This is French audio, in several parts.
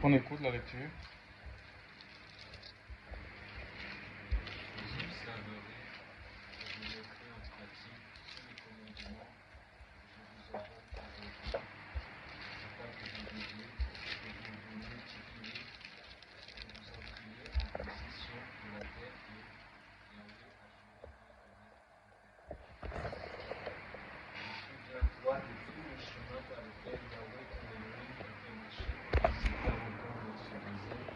On écoute la lecture. Jésus adoré, je vous mettrai en pratique tous les commandements que je vous ordonne aujourd'hui, afin que vous viviez, que vous vous multipliez, que vous entriez en possession de la terre que Yahweh a juré de donner à vos pères. Souviens-toi de tous les chemins par lesquels Yahweh ton Elohim t'a fait marcher pendant ces 40 ans dans ce désert.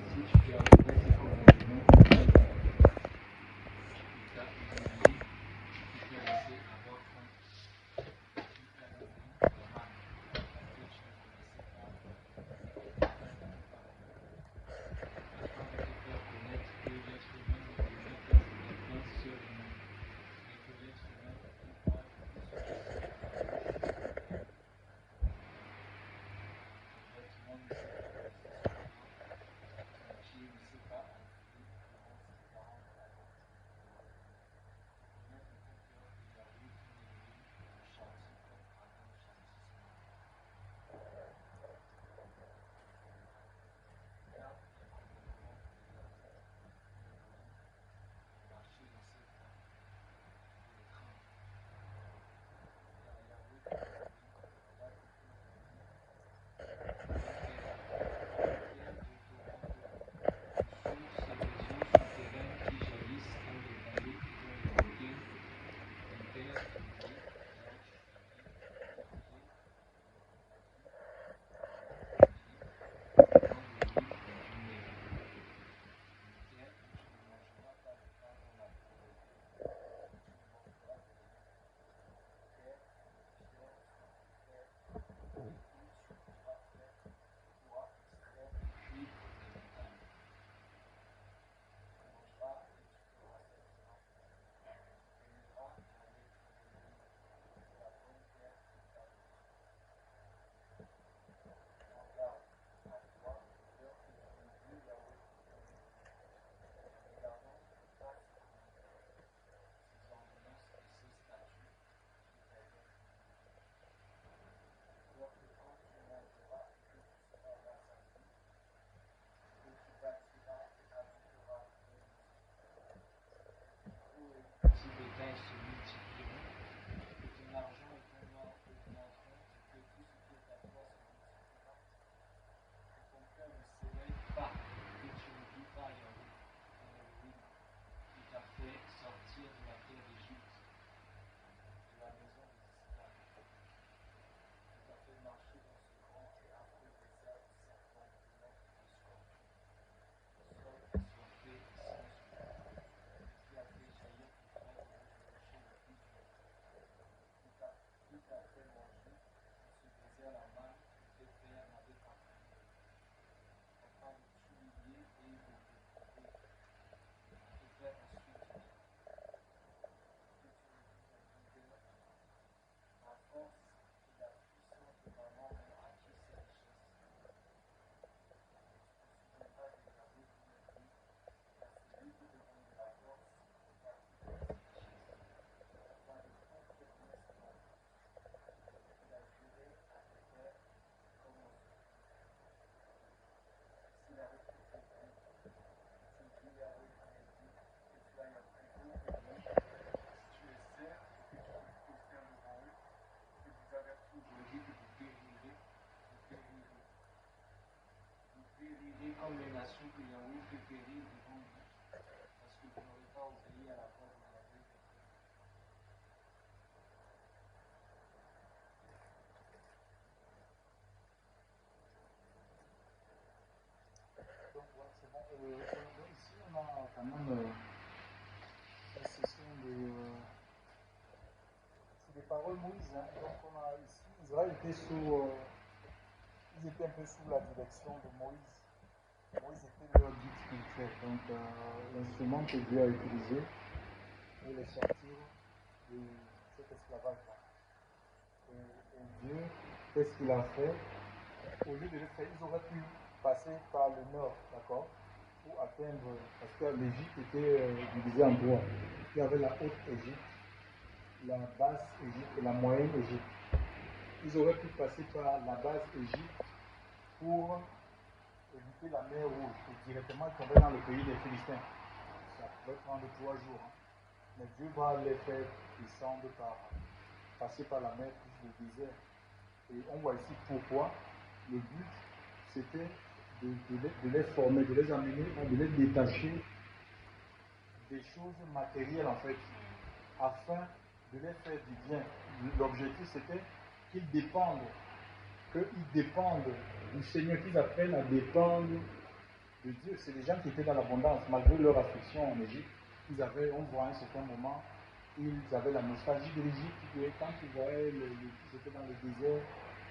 Si tu garderais ses commandements, tu t'a humilié, tu t'es laissé avoir faim, tu as nourri ta manne, que tu ne connaissais pas, afin de te faire connaître que l'être humain ne vivra pas de pain seulement, mais que l'être humain vivra de tout ce qui sort de la bouche de l'Éternel. Ton vêtement ne s'est pas usé sur toi, ton pied ne s'est pas enflé durant ces 40 années. Connaître de ton cœur que Yahweh ton Elohim te châtie comme Adam châtie son enfant. Garde les commandements de Yahweh ton Elohim pour marcher dans ses voies, pour les craindre. Car Yahweh ton Elohim, voilà que tout bénit dans la terre de torrents d'eau, de sources et des eaux souterraines qui jaillissent dans les vallées et dans les montagnes, une terre peuplée, riante, fruitière, cultivée, dont le riz et du miel. Une terre où tu ne mangeras pas de pain dans la pauvreté, où tu ne manqueras de rien. Terre où le pierre soit en fer, et où tu pourras extraire du cuivre des montagnes. Tu mangeras et tu feras satiement. Tu béniras Yahweh ton Elohim pour la bonne terre qu'il t'a donnée. Prends garde à toi de peur que tu n'oublies Yahweh ton Elohim, en regardant pas ses commandements, ses ordonnances et ses statuts qu'il t'ordonne aujourd'hui. De peur que quand tu mangeras et que tu seras rassasié, que tu bâtiras et ajouteras de belles maisons, que tes gros et petits bétails se multiplieront, que ton argent et ton or augmenteront et que tout ce qui est à toi se multipliera, que ton cœur ne s'élève pas, que tu n'oublies pas Yahweh, ton Elohim, qui t'a fait sortir de la terre d'Égypte, de la maison des esclaves, qui t'a fait marcher dans ce grand et affreux désert de serpents, de monstres et de scorpions, de sols assoiffés et sans eau, et qui a fait jaillir du fleuve au lieu du rocher le plus dur, qui t'a fait manger dans ce désert la manne que tes pères n'avaient pas connue, afin de t'humilier et de t'éprouver, pour te faire ensuite du bien, pour que tu ne vives en vigueur. La force et la puissance de maman m'ont acquis ces richesses. Tu te souviendras de Yahweh ton Elohim, car c'est lui qui te donne de la force pour parcourir ces richesses, afin de confirmer son alliance qu'il a juré à tes pères comme aujourd'hui. S'il a respecté Dieu, si tu oublies Yahweh ton Elohim, que tu ailles plus haut que lui, si tu les sers et que tu te prosternes devant eux, je vous avertis aujourd'hui que vous périrez, vous périrez. Vous périrez comme les nations que Yahweh fait périr devant vous, parce que vous n'aurez pas obéi à la voix de Yahweh votre Dieu. Donc, ouais, c'est bon. Donc ici, on a quand même ce sont c'est des paroles Moïse. Hein. Donc, on a ici, Israël était ils étaient un peu sous la direction de Moïse. Moïse était leur guide spirituel. Donc, l'instrument que Dieu a utilisé pour les sortir de cet esclavage-là. Et Dieu, qu'est-ce qu'il a fait? Au lieu de le faire, ils auraient pu passer par le nord, d'accord, pour atteindre, parce que l'Égypte était divisée en trois. Il y avait la haute Égypte, la basse Égypte et la moyenne Égypte. Ils auraient pu passer par la basse Égypte pour éviter la mer Rouge et directement tomber dans le pays des Philistins. Ça pouvait prendre 3 jours. Hein. Mais Dieu va les faire descendre passer par la mer plus le désert. Et on voit ici pourquoi le but c'était de les former, de les amener, de les détacher des choses matérielles en fait, afin de les faire du bien. L'objectif c'était qu'ils dépendent du Seigneur, qu'ils apprennent à dépendre de Dieu. C'est des gens qui étaient dans l'abondance, malgré leur affliction en Égypte. On voit à un certain moment, ils avaient la nostalgie de l'Égypte, et quand ils voyaient qu'ils étaient dans le désert,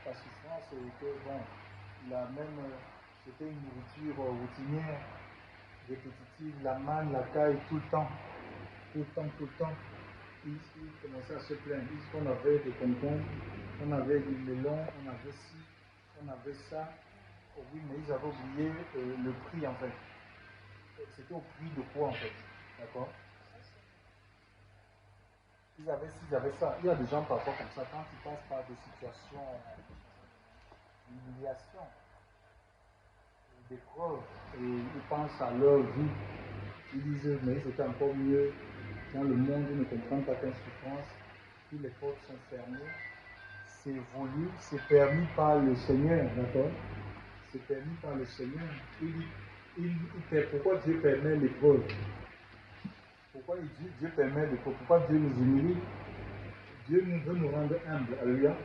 la souffrance était bon. C'était une nourriture routinière, répétitive, la manne, la caille, tout le temps. Ils commençaient à se plaindre. Ils disaient qu'on avait des concombres, on avait du melon, on avait ci, on avait ça. Oh oui, mais ils avaient oublié le prix en fait. C'était au prix de quoi en fait? D'accord? Ils avaient ça. Il y a des gens parfois comme ça, quand ils passent par des situations d'humiliation, d'épreuve, et ils pensent à leur vie, ils disent, mais c'était encore mieux. Dans le monde, ils ne comprennent pas qu'une souffrance, toutes les portes sont fermées. C'est voulu, c'est permis par le Seigneur, d'accord? C'est permis par le Seigneur. Pourquoi Dieu permet l'épreuve? Pourquoi Dieu permet l'épreuve? Pourquoi Dieu nous humilie? Dieu veut nous rendre humbles, alléluia.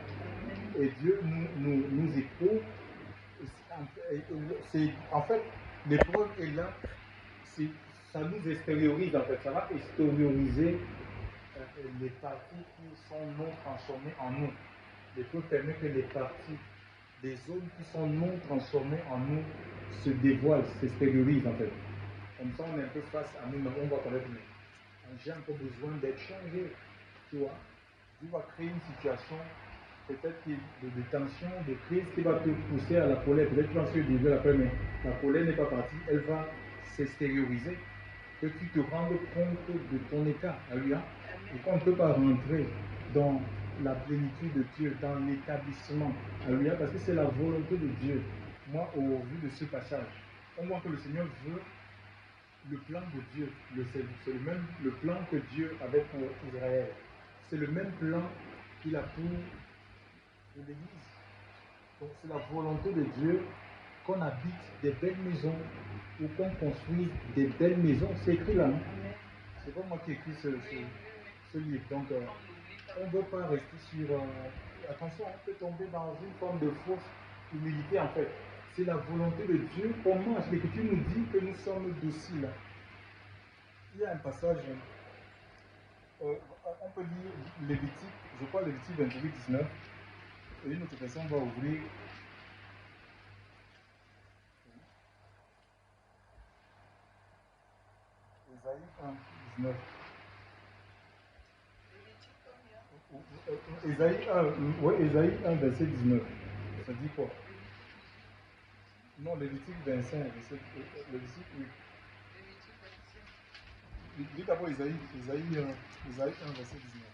Et Dieu nous éprouve. En fait, l'épreuve est là, ça nous extériorise en fait, ça va extérioriser les parties qui sont non transformées en nous. L'épreuve permet que les parties des zones qui sont non transformées en nous se dévoilent, s'extériorisent en fait. Comme ça, on est un peu face à nous, on va connaître, mais j'ai encore besoin d'être changé, tu vois. Dieu va créer une situation, peut-être de tension, de crise qui va te pousser à la colère. Peut-être que tu vas se dire après, mais la colère n'est pas partie, elle va s'extérioriser. Que tu te rendes compte de ton état, alléluia, et qu'on ne peut pas rentrer dans la plénitude de Dieu, dans l'établissement, alléluia, parce que c'est la volonté de Dieu. Moi, au vu de ce passage, on voit que le Seigneur veut le plan de Dieu, c'est le même le plan que Dieu avait pour Israël. C'est le même plan qu'il a pour l'Église. Donc c'est la volonté de Dieu qu'on habite des belles maisons ou qu'on construise des belles maisons. C'est écrit là. C'est pas moi qui ai écrit ce livre. Donc on ne veut pas rester sur... attention, on peut tomber dans une forme de fausse humilité en fait. C'est la volonté de Dieu qu'on mange. L'Écriture nous dit que nous sommes dociles. Il y a un passage, on peut lire Lévitique, je crois Lévitique 28-19, et une autre personne va ouvrir Ésaïe 1-19. Ésaïe 1, ouais, Ésaïe 1, verset 19. Ça dit quoi? Non, Lévitique 25, Lévitique, oui. Dis d'abord Ésaïe 1, verset 19.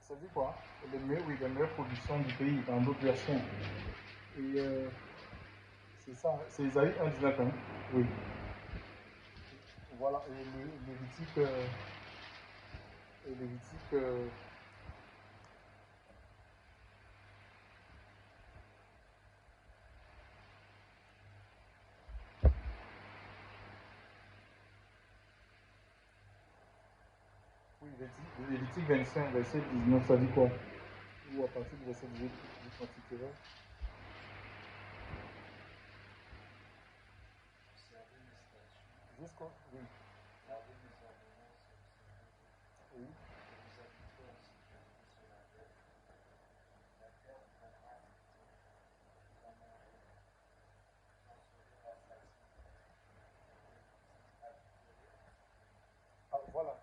Ça dit quoi? Les meilleures productions du pays, dans d'autres versions. Et c'est ça, c'est Isaïe 1,19, hein? Oui. Voilà, et Lévitique, oui, Lévitique 25, verset 19, ça dit quoi? Ou à partir du verset 18, je continuerai. Jusqu'au... Oui. Oui.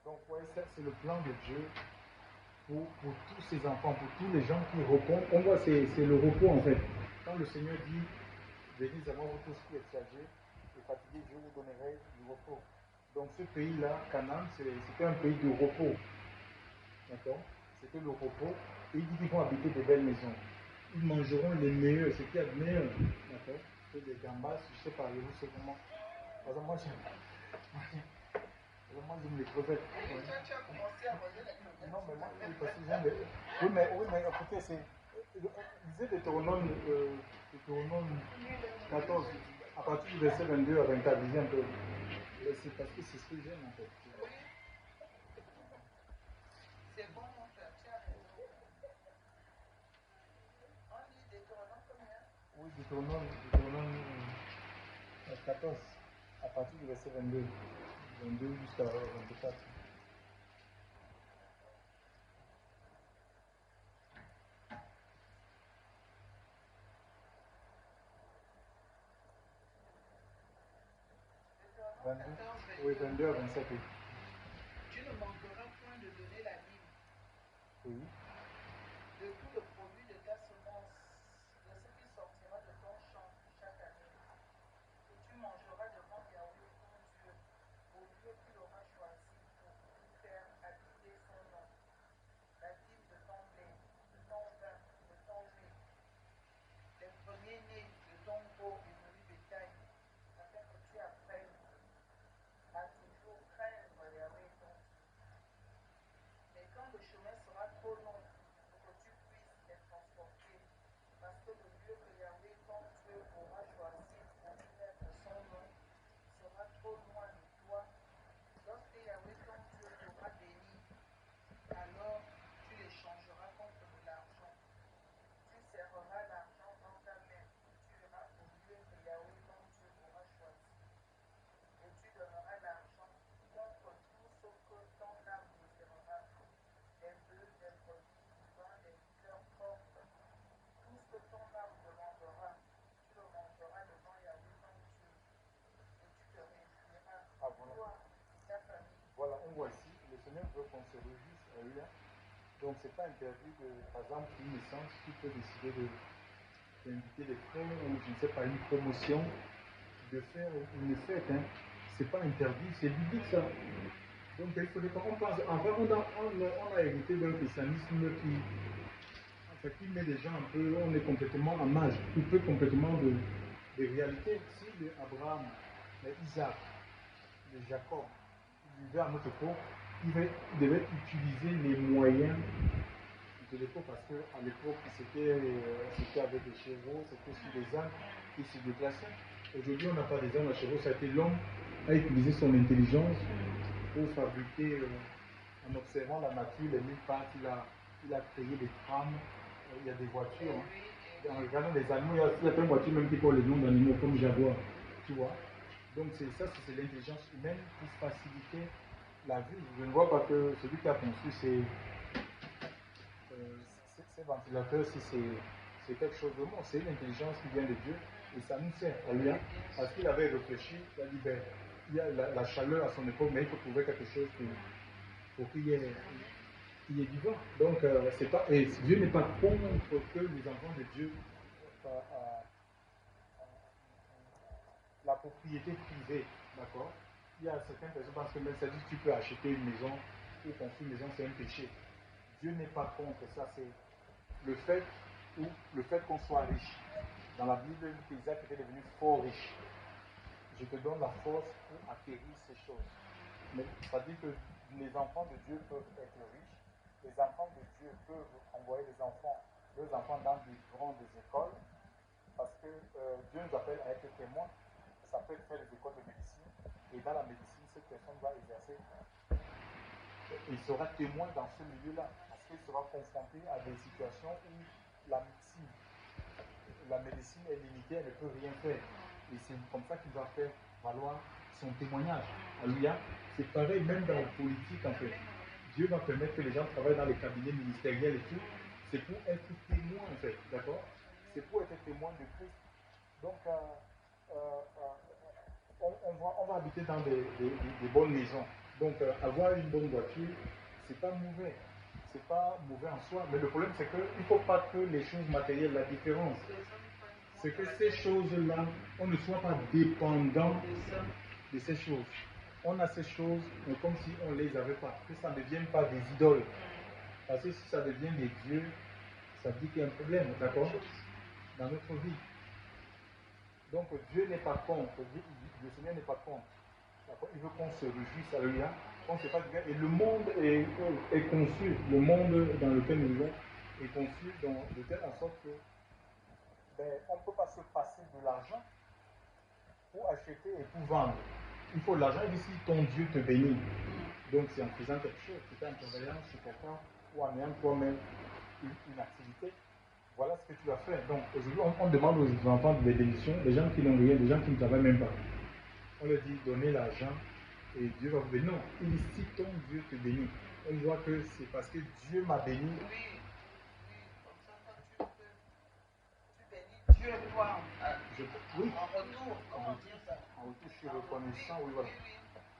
Donc, ouais, ça, c'est le plan de Dieu pour tous ses enfants, pour tous les gens qui reposent. On voit, c'est le repos en fait. Quand le Seigneur dit, venez à moi, vous tous qui êtes chargés et fatigués, je vous donnerai du repos. Donc, ce pays-là, Canaan, c'était un pays de repos. D'accord? C'était le repos. Et il dit qu'ils vont habiter des belles maisons. Ils mangeront les meilleurs, ce qu'il y a de meilleur. D'accord? C'est des gambas, je ne sais pas, je vous sais comment. Par exemple, moi, j'aime les crevettes. Oui, toi, tu as commencé à manger les crevettes. Non, mais moi, oui, parce que j'aime les... Oui, mais écoutez, lisez Deutéronome 14, à partir du verset 22 à 24, lisez un peu. C'est parce que c'est ce que j'aime en fait. Oui. C'est bon, mon frère, tu as raison. On lit Deutéronome combien? Oui, Deutéronome 14, à partir du verset 22. 22 jusqu'à 24. Deutéronome 14, Oui, 22 à 27. Oui. Tu ne manqueras point de donner la dîme Oui. de tout le produit de ta semence, de ce qui sortira de ton champ chaque année. Et tu mangeras devant Yahweh ton Dieu, au lieu qu'il aura choisi pour y faire habiter son nom. La dîme de ton blé, de ton vin, de ton lait, les premiers-nés de ton gros et menu bétail, afin que tu apprennes à toujours craindre Yahweh ton Dieu. Mais quand le chemin sera trop long pour que tu puisses les transporter, parce que le lieu que Yahweh ton Dieu aura choisi pour y mettre son nom sera trop loin de toi, lorsque Yahweh ton Dieu t'aura béni, alors tu les changeras contre de l'argent. Tu serreras l'argent dans ta main, tu iras au lieu que Yahweh ton Dieu aura choisi. Et tu donneras l'argent contre tout ce que ton âme désirera, des bœufs, des brebis, du vin, des liqueurs fortes, tout ce que ton âme demandera, tu le mangeras devant Yahweh ton Dieu, et tu te réjouiras, Ah, voilà. toi et ta famille. Voilà, on voit ici, le Seigneur veut qu'on se réjouisse à lui. Donc, ce n'est pas interdit de, par exemple, une naissance, tu peux décider d'inviter des frères ou, je ne sais pas, une promotion, de faire une fête. Hein. Ce n'est pas interdit, c'est biblique ça. Donc, il faudrait pas. On pense, en vrai, on a hérité d'un christianisme qui met les gens un peu, on est complètement en âge, coupé complètement de réalité. Si les Abraham, les Isaac, les Jacob, ils vivaient à notre époque, ils devaient utiliser les moyens de l'époque parce qu'à l'époque, c'était avec des chevaux, c'était sur des ânes qui se déplaçaient. Aujourd'hui, on n'a pas des ânes à chevaux, ça a été l'homme à utiliser son intelligence pour fabriquer, en observant la nature, les mille pattes, il a créé des trams, il y a des voitures. Hein. En regardant les animaux, il y a certaines voitures même qui portent les noms d'animaux comme Jaguar, tu vois. Donc c'est l'intelligence humaine pour faciliter la vie. Je ne vois pas que celui qui a conçu ces ventilateurs, si c'est quelque chose de bon, c'est une intelligence qui vient de Dieu et ça nous sert. Alléluia. Parce qu'il avait réfléchi, il a dit, ben, il y a la chaleur à son époque, mais il faut trouver quelque chose pour qu'il y ait du vent. Donc, c'est pas, et Dieu n'est pas contre que les enfants de Dieu la propriété privée, d'accord? Il y a certaines personnes parce que même ça dit que tu peux acheter une maison ou construire une maison, c'est un péché. Dieu n'est pas contre ça, c'est le fait qu'on soit riche. Dans la Bible, Isaac était devenu fort riche. Je te donne la force pour acquérir ces choses. Mais ça dit que les enfants de Dieu peuvent être riches. Les enfants de Dieu peuvent envoyer leurs enfants dans des grandes écoles parce que Dieu nous appelle à être témoins. Ça peut faire des écoles de médecine et dans la médecine, cette personne va exercer. Il sera témoin dans ce milieu-là parce qu'il sera confronté à des situations où la médecine est limitée, elle ne peut rien faire. Et c'est comme ça qu'il va faire valoir son témoignage. Alléluia. C'est pareil même dans la politique en fait. Dieu va permettre que les gens travaillent dans les cabinets ministériels et tout. C'est pour être témoin en fait, d'accord? C'est pour être témoin de Christ. Donc, on va habiter dans des bonnes maisons. Donc, avoir une bonne voiture, c'est pas mauvais. C'est pas mauvais en soi. Mais le problème, c'est qu'il ne faut pas que les choses matérielles, la différence, c'est que ces choses-là, on ne soit pas dépendant de ces choses. On a ces choses, mais comme si on ne les avait pas. Que ça ne devienne pas des idoles. Parce que si ça devient des dieux, ça dit qu'il y a un problème, d'accord, dans notre vie. Donc Dieu n'est pas contre, le Seigneur n'est pas contre. Il veut qu'on se réjouisse, alléluia. Et le monde est conçu, le monde dans lequel nous vivons est conçu de telle sorte que on ne peut pas se passer de l'argent pour acheter et pour vendre. Il faut de l'argent et si ton Dieu te bénit. Donc c'est en faisant quelque chose, c'est en travaillant sur quelqu'un ou en ayant toi-même une activité. Voilà ce que tu as fait. Donc aujourd'hui, on demande aux enfants des bénédictions, des gens qui n'ont rien, des gens qui ne travaillent même pas. On leur dit donnez l'argent et Dieu va vous bénir. Non, il dit si ton Dieu te bénit. On voit que c'est parce que Dieu m'a béni. Oui, comme ça, quand tu bénis Dieu, toi, oui. en retour, comment dire ça? En retour, je suis reconnaissant, oui, voilà.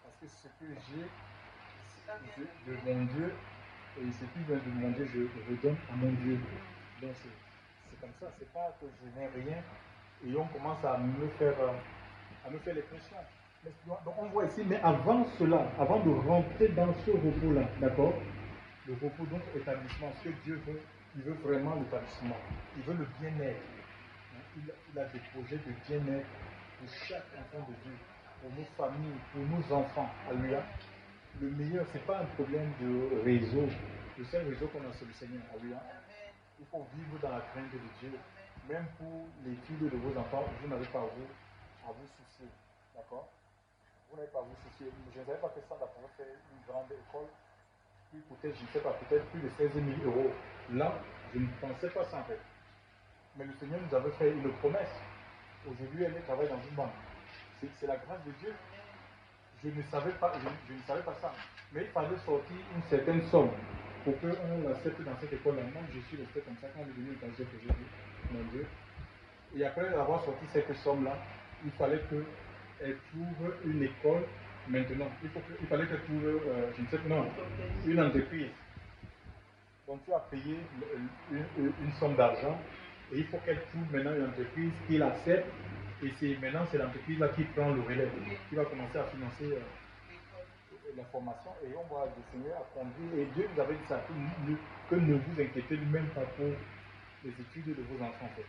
Parce que ce que j'ai de mon Dieu, et ce qui vient de mon Dieu, je le redonne à mon Dieu. Donc c'est comme ça, c'est pas que je n'ai rien et on commence à me faire les pressions. Donc on voit ici, mais avant cela, avant de rentrer dans ce repos-là, d'accord, le repos donc établissement, ce que Dieu veut, il veut vraiment l'établissement, il veut le bien-être. Il a des projets de bien-être pour chaque enfant de Dieu, pour nos familles, pour nos enfants. Alléluia. Le meilleur, ce n'est pas un problème de réseau. Le seul réseau qu'on a, c'est le Seigneur. Alléluia. Il faut vivre dans la crainte de Dieu. Même pour l'étude de vos enfants, vous n'avez pas à vous soucier. D'accord? Vous n'avez pas à vous soucier. Je ne savais pas que ça pouvait faire une grande école. Puis peut-être, je ne sais pas, peut-être plus de 16 000 euros. Là, je ne pensais pas ça en fait. Mais le Seigneur nous avait fait une promesse. Aujourd'hui, elle travaille dans une banque. C'est la grâce de Dieu. Je ne savais pas ça. Mais il fallait sortir une certaine somme pour qu'on l'accepte dans cette école-là. Moi, je suis resté comme ça quand je suis venu dans ce projet de mon Dieu. Et après avoir sorti cette somme-là, il fallait qu'elle trouve une école maintenant. Il fallait qu'elle trouve, je ne sais pas, non, une entreprise. Donc tu as payé une somme d'argent et il faut qu'elle trouve maintenant une entreprise qui l'accepte. Et maintenant, c'est l'entreprise là qui prend le relais, qui va commencer à financer la formation. Et on va le Seigneur à conduire. Et Dieu nous avait dit ça, que ne vous inquiétez même pas pour les études de vos enfants. En fait.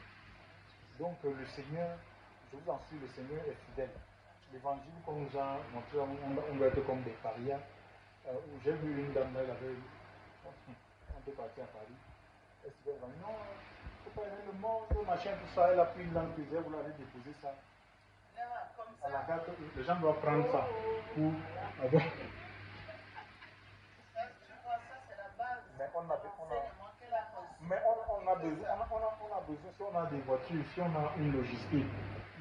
Donc le Seigneur, je vous en suis, le Seigneur est fidèle. L'évangile qu'on nous a montré, on doit être comme des parias. J'ai vu une dame, elle avait, on peut partir à Paris. Elle se dit, non, le monde, machin, tout ça, elle a pris une langue plusieurs, vous l'avez déposé ça. À la carte, les gens doivent prendre ça pour avoir. Mais on a besoin, si on a des voitures, si on a une logistique,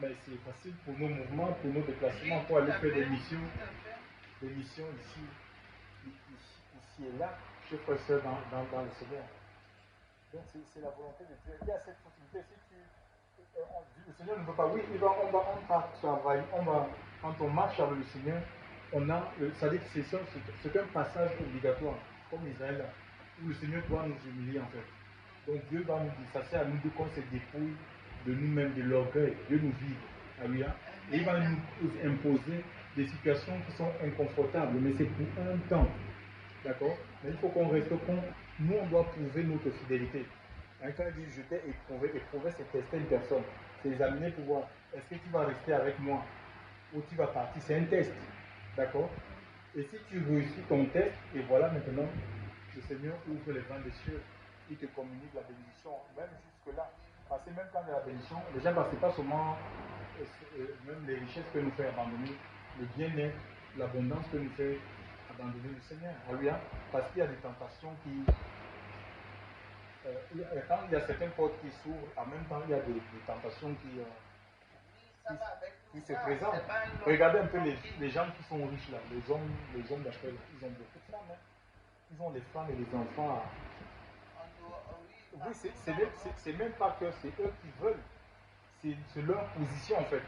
mais c'est facile pour nos mouvements, pour nos déplacements, pour aller faire des missions ici et là, chez frères et sœurs dans le Seigneur. Donc c'est la volonté de Dieu. Il y a cette possibilité. Le Seigneur ne veut pas. Oui, on va travailler. Quand on marche avec le Seigneur, c'est-à-dire que c'est un passage obligatoire, comme Israël, où le Seigneur doit nous humilier en fait. Donc Dieu va nous dire, ça c'est à nous de qu'on se dépouille de nous-mêmes, de l'orgueil. Dieu nous vide. Alléluia. Et il va nous imposer des situations qui sont inconfortables, mais c'est pour un temps. D'accord? Mais il faut qu'on reste compte. Nous, on doit prouver notre fidélité. Quand il dit je t'ai éprouvé, éprouver, c'est tester une personne. C'est examiner pour voir est-ce que tu vas rester avec moi ou tu vas partir. C'est un test. D'accord? Et si tu réussis ton test, et voilà maintenant, le Seigneur ouvre les vents des cieux. Il te communique la bénédiction, même jusque-là. Parce que même quand il y a la bénédiction, les gens, c'est pas seulement même les richesses que nous fait abandonner, le bien-être, l'abondance que nous fait abandonner le Seigneur. Alléluia. Parce qu'il y a des tentations qui. Quand il y a certaines portes qui s'ouvrent, en même temps, il y a des tentations qui se présentent. Regardez un peu les gens qui sont riches là, les hommes d'affaires, ils ont beaucoup de femmes. Hein. Ils ont les femmes et les enfants. Oui, c'est même pas que c'est eux qui veulent. C'est leur position en fait.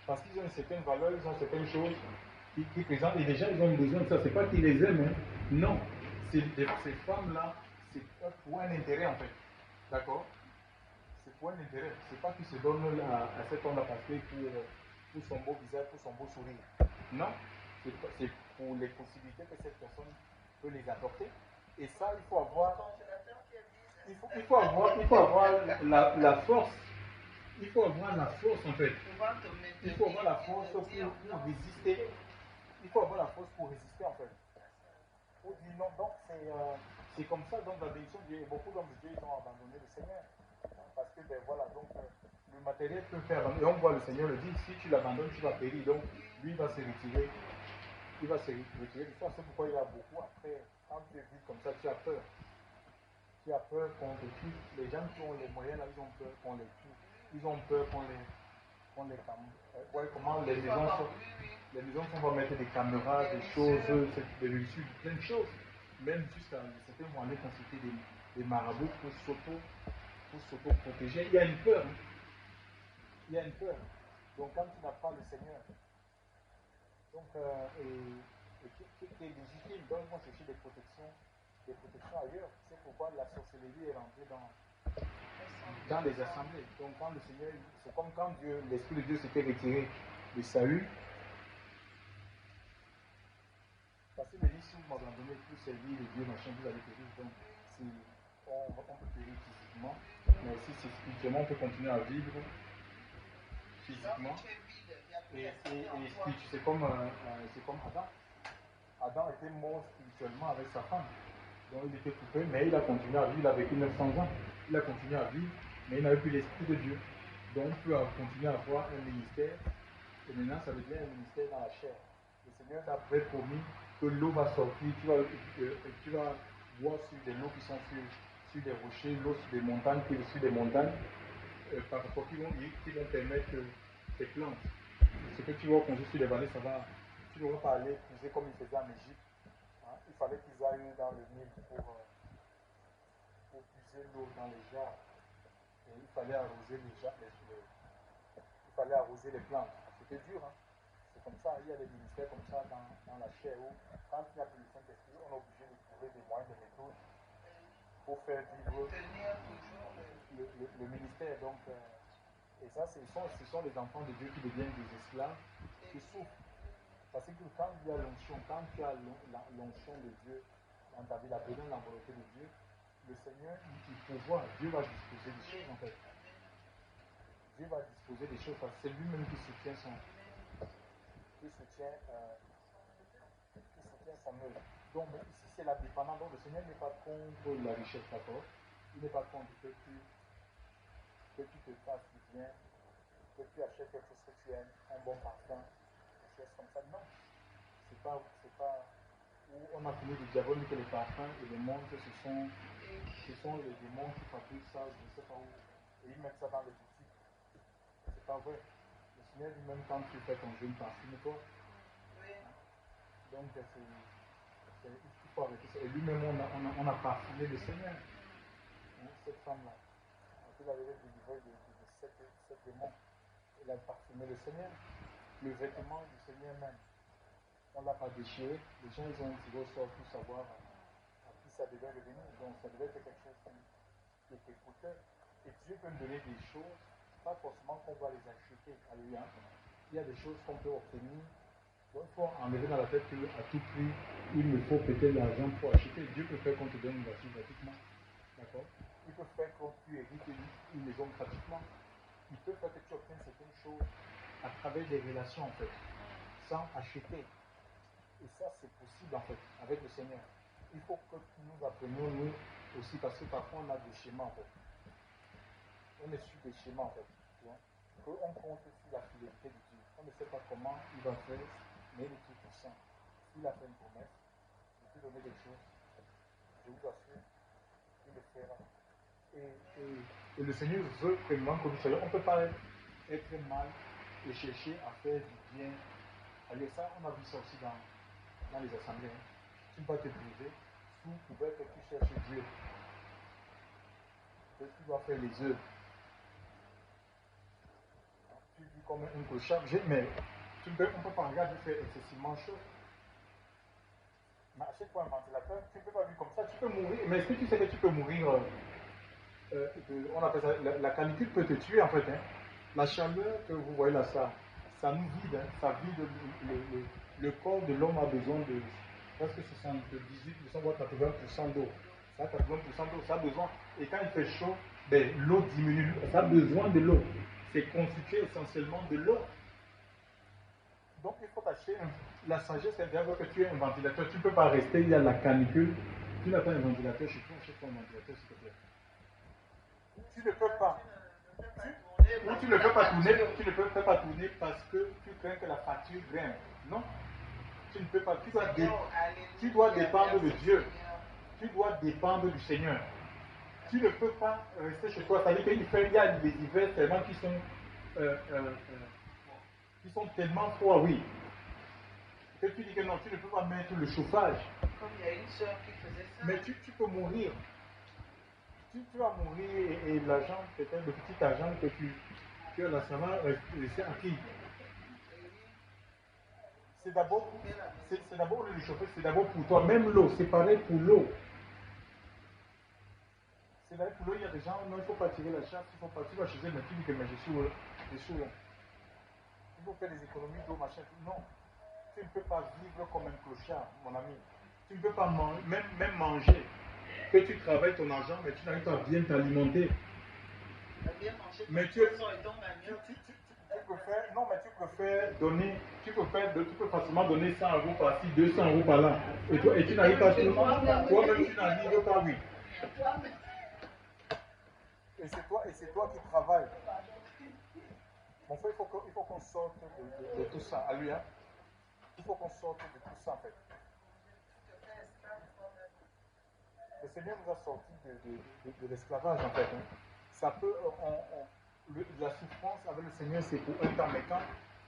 Parce qu'ils ont une certaine valeur, ils ont certaines choses. qui présentent, et déjà ils ont besoin de ça. C'est pas qu'ils les aiment, hein. Non. Ces femmes-là, c'est pour un intérêt en fait. D'accord? C'est pour un intérêt. C'est pas qu'ils se donnent à cet homme-là parce que pour son beau visage, pour son beau sourire. Non. C'est pour les possibilités que cette personne peut les apporter. Et ça, il faut avoir. Il faut avoir la force. Il faut avoir la force en fait. Il faut avoir la force pour résister. Il faut avoir la force pour résister en fait. Pour dire non, donc c'est comme ça, donc la bénédiction de Dieu, beaucoup d'hommes de Dieu, ils ont abandonné le Seigneur. Parce que, ben voilà, donc le matériel peut faire abandonner. Et on voit le Seigneur le dire, si tu l'abandonnes, tu vas périr. Donc lui, il va se retirer. Il va se retirer de toi. C'est pourquoi il y a beaucoup après, quand tu es vide comme ça, tu as peur. Tu as peur qu'on te tue. Les gens qui ont les moyens, là, ils ont peur qu'on les tue. Ils ont peur qu'on les ouais, comment les maisons vont mettre des caméras, des choses, des reçus, plein de choses. Même jusqu'à certains vont aller consulter des marabouts pour s'auto-protéger. Il y a une peur. Hein. Il y a une peur. Donc quand tu n'as pas le Seigneur, donc, et qui est légitime, donc ils vont chercher des protections ailleurs. C'est pourquoi la sorcellerie est rentrée dans les assemblées. Donc quand le Seigneur, c'est comme quand Dieu, l'Esprit de Dieu s'était retiré de Saül. Parce qu'il me dit, si vous m'abandonnez pour servir le Dieu, machin, vous allez périr. Donc on peut périr physiquement, mais si c'est spirituellement, on peut continuer à vivre physiquement. Et c'est comme Adam. Adam était mort spirituellement avec sa femme. Donc il était coupé, mais il a continué à vivre, il a vécu 900 ans. Il a continué à vivre, mais il n'avait plus l'Esprit de Dieu. Donc on peut continuer à avoir un ministère, et maintenant ça devient un ministère dans la chair. Le Seigneur t'a promis que l'eau va sortir, tu vas voir sur des eaux qui sont sur des rochers, l'eau sur des montagnes, sur des montagnes, par rapport qui vont permettre que tes plantes, ce que tu vas construire sur les vallées, tu ne vas pas aller puiser comme ils faisaient en Égypte. Hein. Il fallait qu'ils aillent dans le Nil pour puiser l'eau dans les jarres. Et il fallait arroser il fallait arroser les plantes. C'était dur, hein. C'est comme ça, il y a des ministères comme ça dans la chair où, quand il n'y a plus le Saint-Esprit, on est obligé de trouver des moyens, des méthodes pour faire vivre le ministère. Donc, et ça, ce sont les enfants de Dieu qui deviennent des esclaves, qui souffrent. Parce que quand il y a l'onction, quand tu as l'onction de Dieu dans ta vie, la présence, la volonté de Dieu, le Seigneur, il pourvoit, Dieu va disposer des choses en fait. Dieu va disposer des choses parce que c'est lui-même qui soutient son œuvre. Donc ici c'est la dépendance. Donc le Seigneur n'est pas contre la richesse, d'accord? Il n'est pas contre que tu te fasses du bien, que tu achètes quelque chose que tu aimes, un bon parfum, des choses comme ça. Non. C'est pas où on a fini du diable que les parfums et les montres, ce sont les démons qui fabriquent ça, je ne sais pas où. Et ils mettent ça dans les boutiques. C'est pas vrai. Le Seigneur lui-même, quand tu fais ton jeûne, parfume-toi. Donc, il faut arrêter ça. Et lui-même, on a parfumé le Seigneur. Hein, cette femme-là. Elle avait délivré de 7 démons. Elle a parfumé le Seigneur. Le vêtement du Seigneur même. On ne l'a pas déchiré. Les gens, ils ont tiré au sort pour savoir à qui ça devait revenir. Donc, ça devait être quelque chose qui était coûteux. Et Dieu peut me donner des choses, pas forcément qu'on va les acheter. Alléluia. Il y a des choses qu'on peut obtenir. Donc, il faut enlever dans la tête qu'à tout prix, il me faut peut-être l'argent pour acheter. Dieu peut faire qu'on te donne une voiture gratuitement. D'accord? Il peut faire que tu hérites une maison gratuitement. Il peut faire que tu obtiennes certaines choses à travers des relations, en fait, sans acheter. Et ça, c'est possible, en fait, avec le Seigneur. Il faut que nous apprenions, nous aussi, parce que parfois, on a des schémas, en fait. On est sur des schémas, en fait. On compte sur la fidélité de Dieu. On ne sait pas comment il va faire, mais il est tout puissant. S'il a fait une promesse, il peut donner des choses. Je vous assure, il le fera. Et le Seigneur veut vraiment que nous soyons. On ne peut pas être mal et chercher à faire du bien. Allez, ça, on a vu ça aussi dans les assemblées. Hein. Tu ne vas te briser sous couvert que tu cherches Dieu. Que tu dois faire les œuvres. Tu vis comme un clochard, mais on ne peut pas regarder, il fait excessivement chaud. Mais achète-toi un ventilateur, tu ne peux pas vivre comme ça, tu peux mourir. Mais est-ce que tu sais que tu peux mourir on appelle ça, la canicule peut te tuer en fait. Hein. La chaleur que vous voyez là, ça nous vide, hein, ça vide le corps de l'homme a besoin de presque 78% voire 80% d'eau. Ça a 80% d'eau, ça a besoin. Et quand il fait chaud, ben, l'eau diminue, ça a besoin de l'eau. C'est constitué essentiellement de l'eau. Donc il faut t'acheter la sagesse intérieure que tu aies un ventilateur. Tu ne peux pas rester, il y a la canicule. Tu n'as pas un ventilateur chez toi, achète-toi un ventilateur s'il te plaît. Tu ne peux pas. Tu ne peux pas tourner, tu ne peux pas tourner parce que tu crains que la facture grimpe. Non. Tu ne peux pas. Tu dois dépendre de Dieu. Tu dois dépendre du Seigneur. Tu ne peux pas rester chez toi. C'est-à-dire qu'il y a des hivers tellement qui sont tellement froids, oui. Que tu dis que non, tu ne peux pas mettre le chauffage. Comme il y a une soeur qui faisait ça. Mais tu peux mourir. Tu vas mourir et l'argent, peut-être le petit argent que tu as là, ça va rester à qui? C'est d'abord le chauffer, c'est d'abord pour toi. Même l'eau, c'est pareil pour l'eau. C'est pareil pour l'eau, il y a des gens, non, il ne faut pas tirer la chasse, il faut pas, tu vas chez eux, mais tu dis que mais je suis là. Il faut faire des économies d'eau, machin. Non. Tu ne peux pas vivre comme un clochard, mon ami. Tu ne peux pas même manger. Que tu travailles ton argent, mais tu n'arrives pas à bien t'alimenter. Mais tu préfères donner, tu peux facilement donner 100 € par-ci, 200 € par-là. Et tu n'arrives pas à tout. Toi-même, tu n'arrives pas, oui. Et c'est toi qui travailles. Mon frère, il faut qu'on sorte de tout ça. À lui, hein. Il faut qu'on sorte de tout ça, en fait. Le Seigneur nous a sortis de l'esclavage, en fait. Hein. Ça peut, la souffrance avec le Seigneur, c'est pour un temps, mais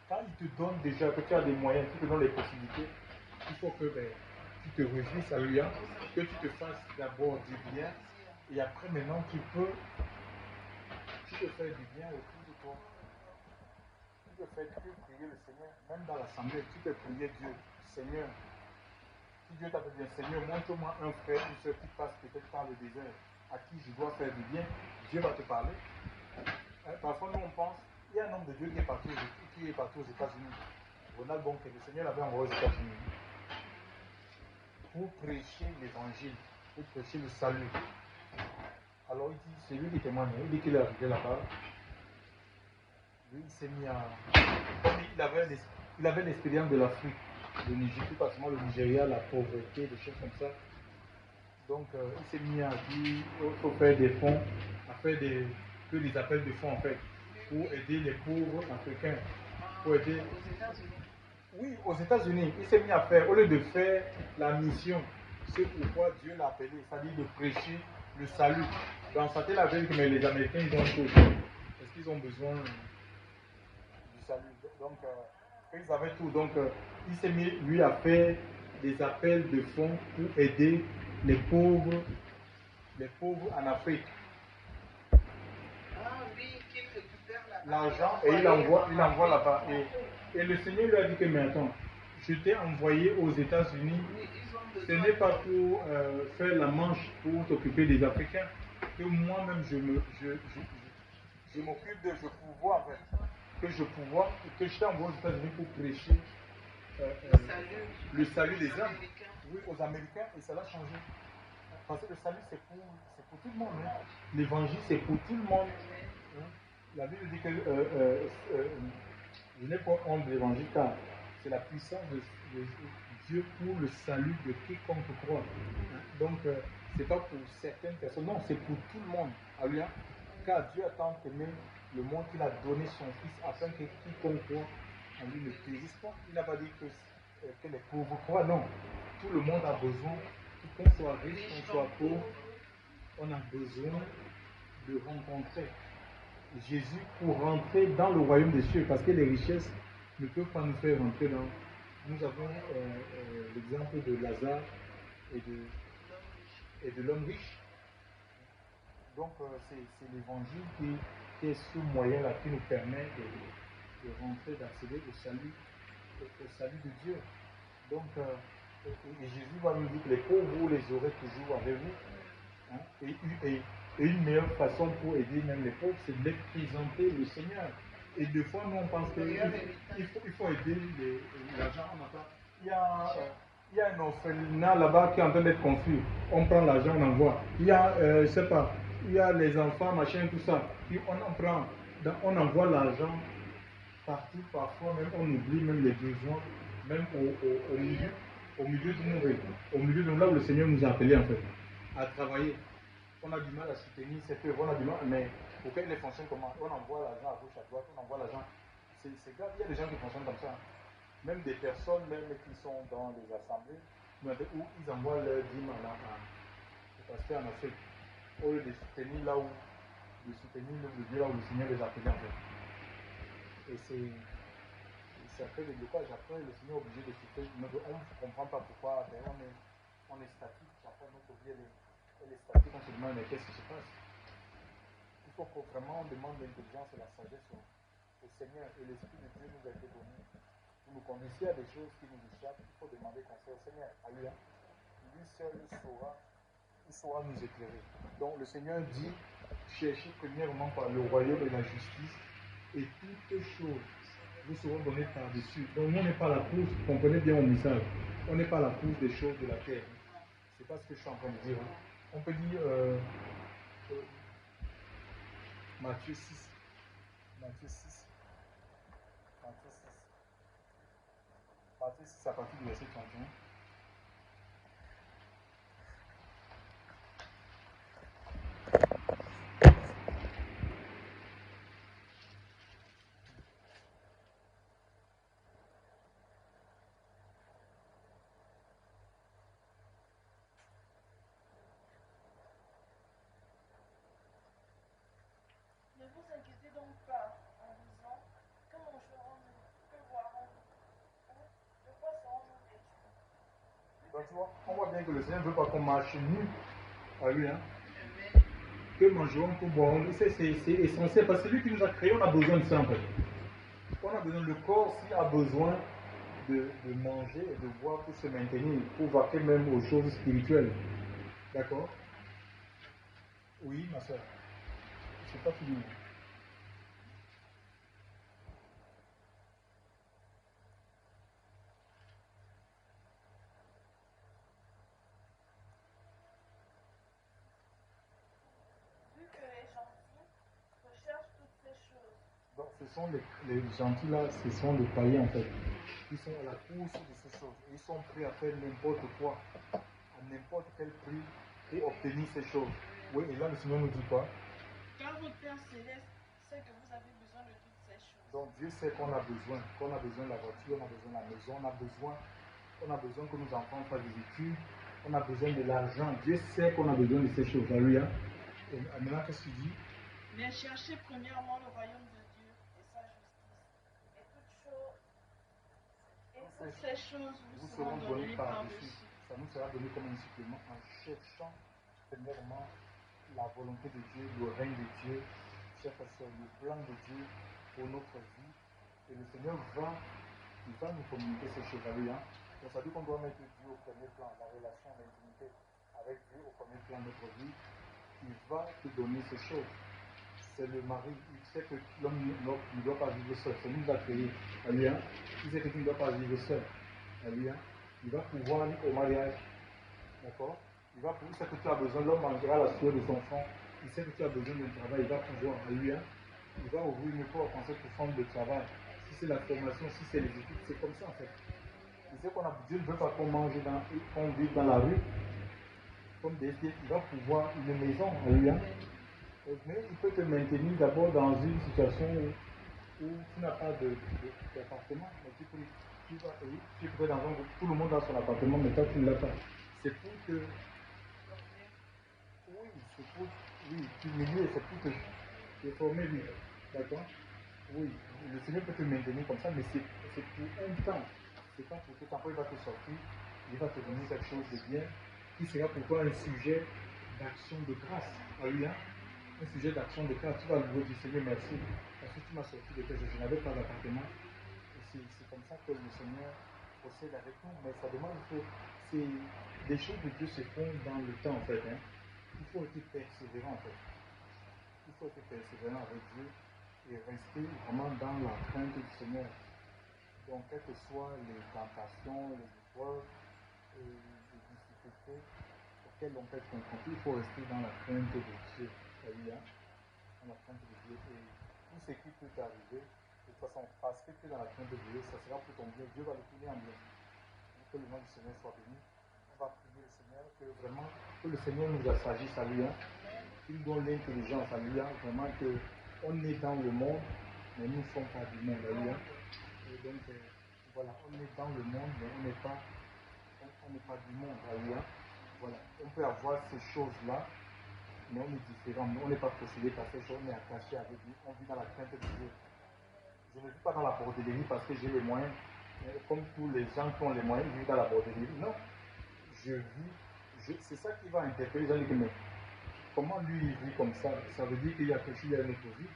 quand il te donne déjà, que tu as des moyens, qu'il te donne les possibilités, il faut que tu te réjouisses à lui, hein, que tu te fasses d'abord du bien, et après, maintenant, tu peux faire du bien autour de toi. Tu peux prier le Seigneur, même dans l'assemblée, tu peux prier Dieu, Seigneur. Si Dieu t'a dit, Seigneur, montre-moi un frère, une soeur qui passe peut-être par le désert, à qui je dois faire du bien, Dieu va te parler. Parfois, nous, on pense, il y a un homme de Dieu qui est parti aux États-Unis. Ronald Bonke, le Seigneur l'avait envoyé aux États-Unis pour prêcher l'évangile, pour prêcher le salut. Alors, il dit, c'est lui qui témoigne, il dit qu'il est arrivé là-bas. Lui, il s'est mis à. Comme il avait l'expérience de l'Afrique, le Niger, plus particulièrement le Nigeria, la pauvreté, des choses comme ça. Donc, il s'est mis à dire il faut faire des fonds, à faire des appels de fonds en fait, pour aider les pauvres africains. Pour aider. Aux États-Unis. Oui, aux États-Unis, il s'est mis à faire, au lieu de faire la mission, c'est pourquoi Dieu l'a appelé, c'est-à-dire de prêcher le salut. Dans sa tête, avec mais les Américains, ils ont tout. Est-ce qu'ils ont besoin du salut? Donc, ils avaient tout. Donc, il s'est mis, lui, à faire des appels de fonds pour aider les pauvres en Afrique. Ah oui, qu'il récupère l'argent et il envoie là-bas. Et le Seigneur lui a dit que, mais attends, je t'ai envoyé aux États-Unis. Ce n'est pas pour faire la manche pour t'occuper des Africains. Que moi-même, je m'occupe de, je pourvois, en fait. Que je t'ai envoyé aux États-Unis pour prêcher le salut des hommes. Oui, aux Américains, et ça l'a changé. Parce que le salut, c'est pour tout le monde. Hein. L'évangile, c'est pour tout le monde. Hein. La Bible dit que je n'ai pas honte de l'évangile, car c'est la puissance de Dieu pour le salut de quiconque croit. Hein. Donc, ce n'est pas pour certaines personnes, non, c'est pour tout le monde. Alléluia. Car Dieu a tant aimé le monde qu'il a donné son Fils afin que quiconque croit en lui ne périsse pas. Il n'a pas dit que les pauvres croient, non. Tout le monde a besoin, qu'on soit riche, qu'on soit pauvre, on a besoin de rencontrer Jésus pour rentrer dans le royaume des cieux, parce que les richesses ne peuvent pas nous faire rentrer dans. Nous avons l'exemple de Lazare et de l'homme riche. Donc c'est l'évangile qui est ce moyen-là qui nous permet de rentrer, d'accéder au salut au salut de Dieu. Donc, et Jésus va nous dire que les pauvres, vous les aurez toujours avec vous. Hein. Et une meilleure façon pour aider même les pauvres, c'est de les présenter le Seigneur. Et des fois, nous, on pense qu'il faut aider l'argent. Il y a un orphelinat là-bas qui est en train d'être confus. On prend l'argent, on envoie. Il y a, je ne sais pas, il y a les enfants, machin, tout ça. Puis on envoie l'argent partout, parfois même, on oublie même les besoins, même au milieu de nous, là où le Seigneur nous a appelés en fait, à travailler. On a du mal à soutenir cette œuvre, on a du mal, mais pour qu'elle fonctionne comment? On envoie l'argent à gauche, à droite, on envoie l'argent. C'est grave, il y a des gens qui fonctionnent comme ça. Même des personnes même qui sont dans les assemblées, où ils envoient leur dîme au pasteur en Afrique, au lieu de soutenir là où le Seigneur les a appelés en fait. Et c'est après le blocage, après le Seigneur est obligé de soutenir. On ne comprend pas pourquoi, on est statique, après notre vie elle est statique, on se demande mais qu'est-ce qui se passe. Il faut que vraiment on demande l'intelligence et la sagesse au Seigneur, et l'Esprit de Dieu nous a été donné. Pour nous conduire à des choses qui nous échappent, il faut demander conseil au Seigneur. Alléluia. Lui seul il saura nous éclairer. Donc le Seigneur dit, cherchez premièrement par le royaume et la justice, et toutes choses vous seront données par-dessus. Donc nous, on n'est pas à la course, comprenez bien mon message, on n'est pas à la course des choses de la terre. C'est pas ce que je suis en train de dire. Hein. On peut dire Matthieu 6. Matthieu 6. Matthieu 6 à partir du verset 31. Ne vous inquiétez donc pas en disant que mangerons-nous, que boirons-nous, ou de quoi serons-nous vêtus. Donc tu vois, on voit bien que le Seigneur ne veut pas qu'on marche nu à lui. Hein. Que mangerons, que boirons. C'est essentiel parce que c'est lui qui nous a créés, on a besoin de ça en fait. On a besoin, le corps aussi a besoin de manger et de boire pour se maintenir, pour vaquer même aux choses spirituelles. D'accord? Oui, ma soeur. C'est pas fini. Vu que les gentils recherchent toutes ces choses. Donc ce sont les gentils là, ce sont les païens en fait. Ils sont à la course de ces choses. Ils sont prêts à faire n'importe quoi, à n'importe quel prix, et obtenir ces choses. Oui, et là le Seigneur nous dit quoi? Car votre Père Céleste sait que vous avez besoin de toutes ces choses. Donc Dieu sait qu'on a besoin de la voiture, on a besoin de la maison, on a besoin que nos enfants fassent des études, on a besoin de l'argent. Dieu sait qu'on a besoin de ces choses. Alléluia. Et maintenant, qu'est-ce que tu dis? Mais cherchez premièrement le royaume de Dieu et sa justice. Et toutes ces choses vous seront données par-dessus. Ça nous sera donné comme un supplément en cherchant premièrement la volonté de Dieu, le règne de Dieu, chers frères, le plan de Dieu pour notre vie. Et le Seigneur va nous communiquer ces choses. Alléluia. Donc ça dit qu'on doit mettre Dieu au premier plan, la relation, l'intimité avec Dieu au premier plan de notre vie. Il va te donner ces choses. C'est le mari, il sait que l'homme ne doit pas vivre seul. C'est lui qui l'a créé. Alléluia. Il sait que tu ne dois pas vivre seul. Alléluia. Il va pouvoir aller au mariage. D'accord? Il sait que tu as besoin, l'homme mangera la sueur de son front. Il sait que tu as besoin d'un travail, il va pouvoir. Alléluia. Il va ouvrir une porte en cette forme de travail. Si c'est la formation, si c'est les études, c'est comme ça en fait. Il sait Dieu ne veut pas qu'on mange qu'on vive dans la rue. Comme des pieds, il va pouvoir une maison. Alléluia. Mais il peut te maintenir d'abord dans une situation où tu n'as pas d'appartement, mais tu peux dans un groupe, tout le monde a son appartement, mais toi tu ne l'as pas. C'est pour que. Oui, t'humilier, c'est pour te former, lui. D'accord? Oui, le Seigneur peut te maintenir comme ça, mais c'est pour un temps. C'est pas pour tout temps. Après, il va te sortir, il va te donner quelque chose de bien, qui sera pour toi un sujet d'action de grâce. Alléluia. Un sujet d'action de grâce. Tu vas lui dire, Seigneur, merci, parce que tu m'as sorti de quelque chose. Je n'avais pas d'appartement. Et c'est comme ça que le Seigneur procède avec nous, mais ça demande que des choses de Dieu se font dans le temps en fait. Hein. Il faut être persévérant en fait. Il faut être persévérant avec Dieu et rester vraiment dans la crainte du Seigneur. Donc, quelles que soient les tentations, les épreuves, les difficultés auxquelles on peut être confronté, il faut rester dans la crainte de Dieu. Alléluia. Dans la crainte de Dieu. Et tout ce qui peut t'arriver, de toute façon, parce que tu es dans la crainte de Dieu, ça sera pour ton bien. Dieu va le tourner en bien. Que le nom du Seigneur soit béni. On va prier le Seigneur, que vraiment, que le Seigneur nous assagisse, alléluia. Il donne l'intelligence, alléluia. Vraiment qu'on est dans le monde, mais nous ne sommes pas du monde, alléluia. Et donc, voilà, on est dans le monde, mais on n'est pas du monde, alléluia. Voilà, on peut avoir ces choses-là, mais on est différent, on n'est pas possédé par ces choses, on est attaché avec lui, on vit dans la crainte de Dieu. Je ne vis pas dans la bordellerie parce que j'ai les moyens, comme tous les gens qui ont les moyens, ils vivent dans la bordellerie. Non, c'est ça qui va interpeller les gens, mais comment lui il vit comme ça? Ça veut dire qu'il y a quelque chose, il y a une autre vie.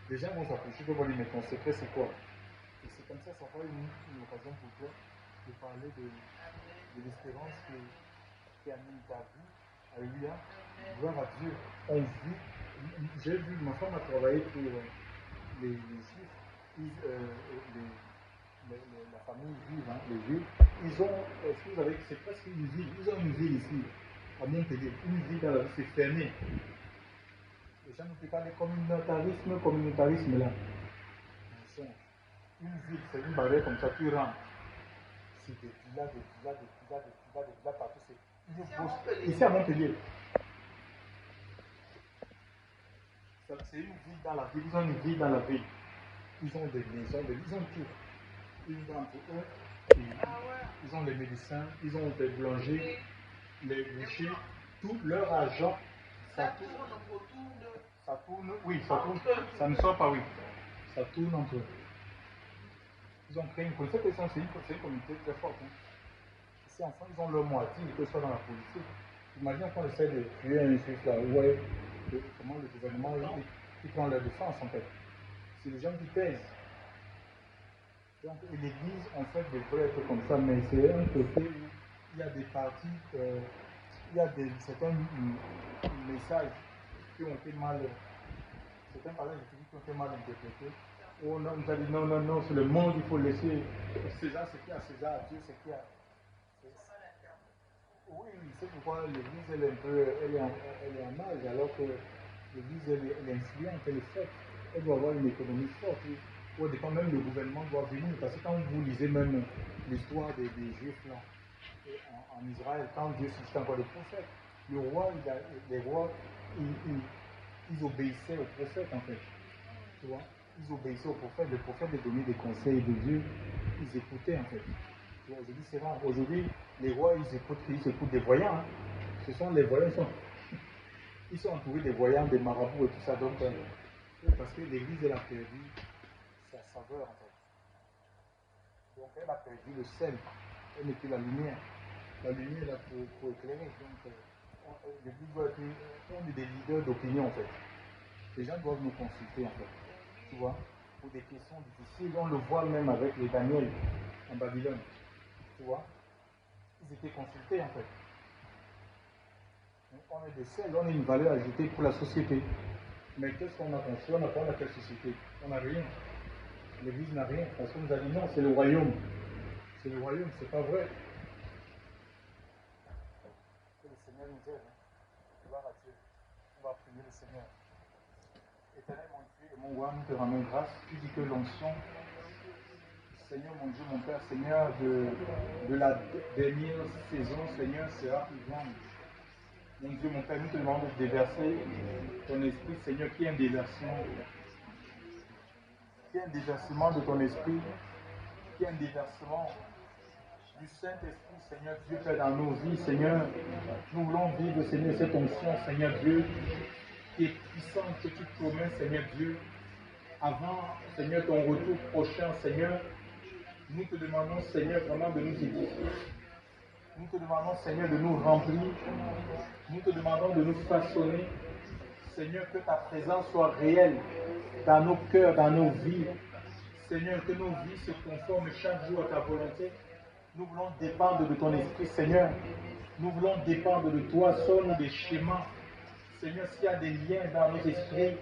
Les gens vont s'approcher, ils vont dire, mais ton secret c'est quoi? Et c'est comme ça sera une occasion pour toi de parler de l'espérance qui anime ta vie. Alléluia. Gloire à Dieu. On vit. J'ai vu, ma femme a travaillé pour les Juifs, la famille juive, hein, les Juifs. Ils ont, est-ce que vous avez, c'est presque une ville. Ils ont une ville ici, à Montpellier. Une ville dans la vie, c'est fermé. Les gens ne peuvent pas parler communautarisme là. Une ville, c'est une barrière comme ça, tu rentres. C'est des villas partout. Ici à Montpellier. C'est une ville dans la ville. Ils ont une ville dans la ville. Ils ont des maisons, ils ont tout. Ils ont ils ont les médecins, ils ont des boulangers, les bouchers, tout leur argent. Ça tourne, oui, ça tourne. Ça ne sort pas, oui. Ça tourne entre eux. Ils ont créé une communauté, c'est une communauté très forte. Hein. Ici en France, ils ont leur moitié, que ce soit dans la politique. Imagine qu'on essaie de tuer un juif là, ouais, comment le gouvernement il prend leur défense en fait. C'est les gens qui pèsent. Donc l'église en fait devrait être comme ça, mais c'est un côté où il y a des partis, il y a certains messages qui ont été mal, certains passages qui ont été mal interprétés. On nous a dit non, c'est le monde, il faut laisser César ce qu'il y a, César, Dieu ce qu'il y a. Oui, c'est pourquoi l'église elle est en marge, alors que l'église elle est influente, elle est forte, elle doit avoir une économie forte. Au dépend même le gouvernement doit venir, parce que quand vous lisez même l'histoire des Juifs là, en Israël, quand Dieu suscite encore les prophètes, les rois ils obéissaient aux prophètes en fait. Tu vois? Ils obéissaient aux prophètes, les prophètes les donnaient des conseils de Dieu, ils écoutaient en fait. Aujourd'hui c'est rare. Aujourd'hui, les rois ils écoutent des voyants. Hein. Ce sont les voyants, ils sont entourés des voyants, des marabouts et tout ça. Donc, parce que l'église elle a perdu sa saveur en fait. Donc elle a perdu le sel, elle n'est plus la lumière. La lumière est là pour éclairer. Donc l'église doit être, on est des leaders d'opinion en fait. Les gens doivent nous consulter en fait. Tu vois, pour des questions difficiles, on le voit même avec les Daniel en Babylone. Tu vois, ils étaient consultés en fait. On est des sels, on a une valeur ajoutée pour la société. Mais qu'est-ce qu'on a construit? On n'a pas quelle société? On n'a rien. L'église n'a rien. Parce qu'on nous a dit non, c'est le royaume. C'est le royaume, c'est pas vrai. Que le Seigneur nous aide. Gloire à Dieu. On va prier le Seigneur. Éternel mon Dieu et mon roi, nous te rendons grâce. Tu dis que l'onction, Seigneur mon Dieu, mon Père, Seigneur, de la dernière saison, Seigneur, sera plus grande. Mon Dieu, mon Père, nous te demandons de déverser ton esprit, Seigneur, qui est un déversement. Qui est un déversement de ton esprit, qui est un déversement du Saint-Esprit, Seigneur Dieu, Père, dans nos vies, Seigneur. Nous voulons vivre, Seigneur, cette onction, Seigneur Dieu, qui est puissante, que tu promets, Seigneur Dieu, avant, Seigneur, ton retour prochain, Seigneur. Nous te demandons, Seigneur, vraiment de nous édifier. Nous te demandons, Seigneur, de nous remplir. Nous te demandons de nous façonner. Seigneur, que ta présence soit réelle dans nos cœurs, dans nos vies. Seigneur, que nos vies se conforment chaque jour à ta volonté. Nous voulons dépendre de ton esprit, Seigneur. Nous voulons dépendre de toi, sors-nous des schémas. Seigneur, s'il y a des liens dans nos esprits,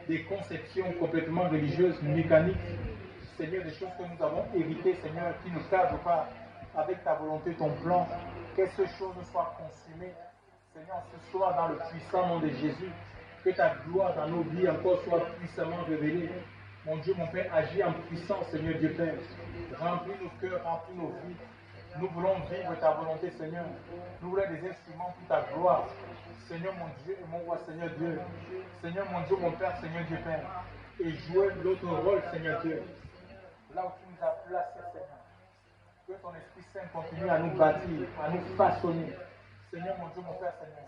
des conceptions complètement religieuses, mécaniques, Seigneur, des choses que nous avons héritées, Seigneur, qui ne cadrent pas avec ta volonté, ton plan, que ces choses soient consumées. Seigneur, ce soir, dans le puissant nom de Jésus, que ta gloire dans nos vies encore soit puissamment révélée. Mon Dieu, mon Père, agis en puissance, Seigneur Dieu Père. Remplis nos cœurs, remplis nos vies. Nous voulons vivre ta volonté, Seigneur. Nous voulons des instruments pour ta gloire. Seigneur mon Dieu et mon roi, Seigneur Dieu. Seigneur mon Dieu, mon Père, Seigneur Dieu Père. Et jouer notre rôle, Seigneur Dieu. Là où tu nous as placés, Seigneur. Que ton Esprit Saint continue à nous bâtir, à nous façonner. Seigneur mon Dieu, mon Père, Seigneur.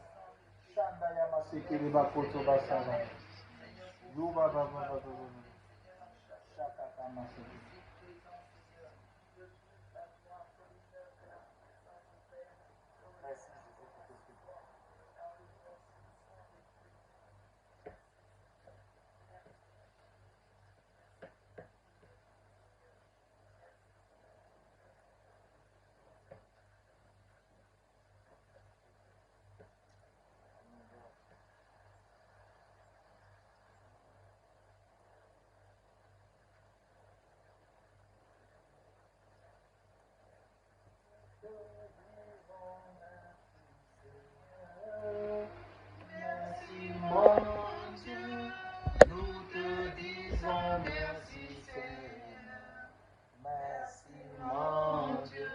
Shanda Yamaseke Reba Koto Basava. Yuba Baba Baba. Shakata Maseke. Merci. Merci mon Dieu, nous te disons merci Seigneur. Merci mon Dieu,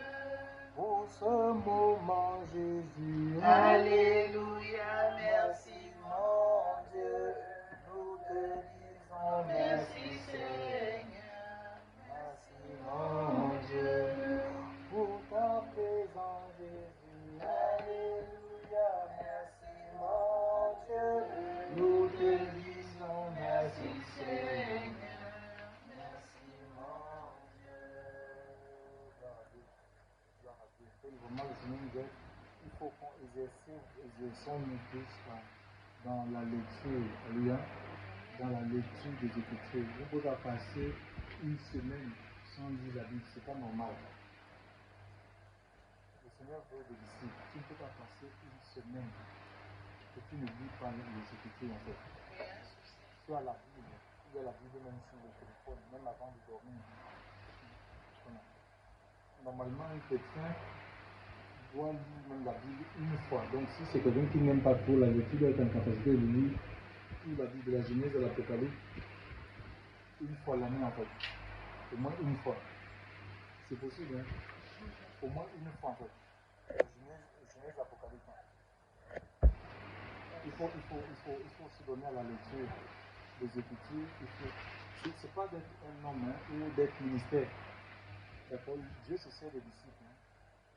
pour ce moment Jésus. Alléluia, merci mon Dieu, nous te disons merci Seigneur. Merci mon Dieu, pour ta présence Jésus. Alléluia, merci mon Dieu, nous te disons merci Seigneur. Merci mon Dieu. Gloire à Dieu. Vraiment, le Seigneur nous dit, il faut qu'on exerçons nous tous dans la lecture. Alléluia. Dans la lecture des Écritures. Vous pouvez pas passer une semaine sans lire la Bible, c'est pas normal. Le Seigneur veut des disciples. Tu ne peux pas passer une semaine que tu ne lis pas les Écritures en fait. Tu as la Bible, tu as la Bible même sur le téléphone, même avant de dormir. Voilà. Normalement, un chrétien doit lire même la Bible une fois. Donc si c'est quelqu'un qui n'aime pas trop la lecture, doit être en capacité de lire toute la Bible, de la Genèse à l'Apocalypse, une fois l'année en fait. Au moins une fois. C'est possible, hein? Au moins une fois en fait. Genèse Apocalypse. Il faut se donner à la lecture des Écritures. C'est pas d'être un homme hein, ou d'être ministère. D'accord? Dieu se sert des disciples. Hein.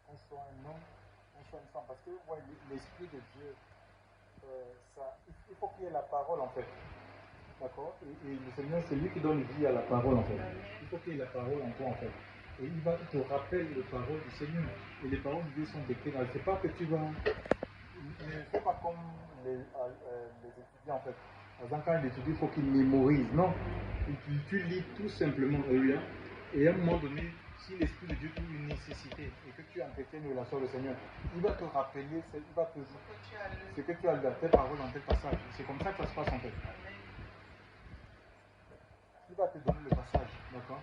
Qu'on soit un homme, qu'on soit une femme. Parce que ouais, l'Esprit de Dieu, il faut qu'il y ait la parole en fait. D'accord? Et le Seigneur, c'est lui qui donne vie à la parole en fait. Il faut qu'il y ait la parole en toi en fait. Et il te rappelle les paroles du Seigneur. Et les paroles de Dieu sont écrites. C'est pas que tu vas. Ne fais pas comme les étudiants en fait. Par exemple, quand il étudie, il faut qu'il mémorise. Non. Tu lis tout simplement. Et à un moment donné, si l'Esprit de Dieu trouve une nécessité et que tu entretiens une relation avec le Seigneur, il va te rappeler, il va te dire ce que tu as lu dans telle parole, dans tel passage. C'est comme ça que ça se passe en fait. Il va te donner le passage, d'accord?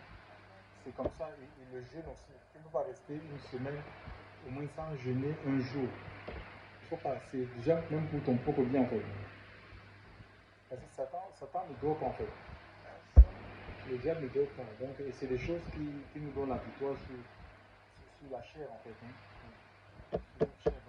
C'est comme ça, et le jeûne aussi. Tu ne peux pas rester une semaine, au moins sans jeûner un jour. Il faut pas, c'est déjà même pour ton propre bien en fait. Parce que Satan ne dort pas en fait. Le diable ne dort pas. Donc, c'est des choses qui nous donnent la victoire sur la chair en fait. Hein. Sur la chair.